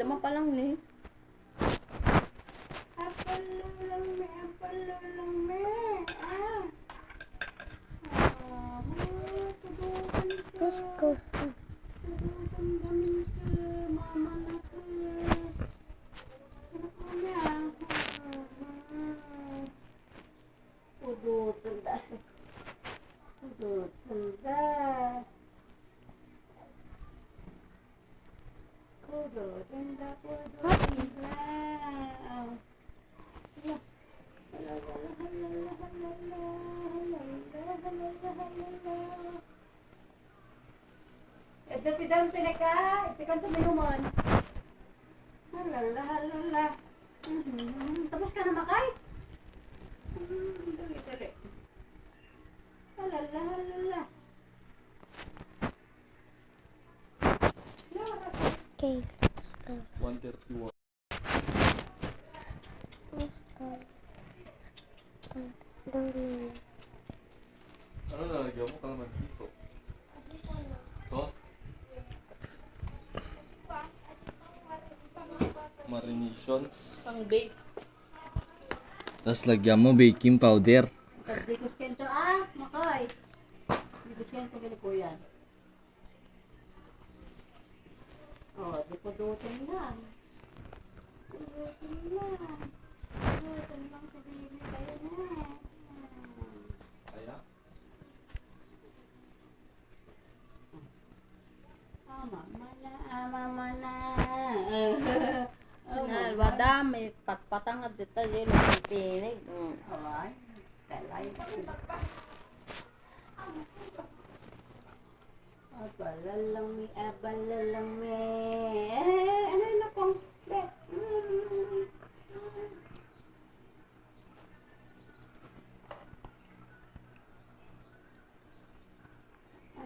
dama pa lang ni. Apalo lang me. Ah. Tudukan ka. Let's go. Tudukan gamin ka. Mama na ka. Tudukan da. Tudukan da. Tudukan da. Tudukan da. Ito tidang pinaka, ito kan tuminuman. Halala. Tapos ka na makay? Dali. Halala. Okay, let's go. 131. Let's go. Don't Ano nalagyan mo? Kalamantiso. Tos? Marinations. Pang base. Tapos lagyan mo baking powder. Tapos di ko skento makay. Di ko skento gano po yan. Oh, di ko dutin lang. Dutin lang sabihin kayo na. Kaya? Mama na. Nga, wada may patpatang at detalye lang.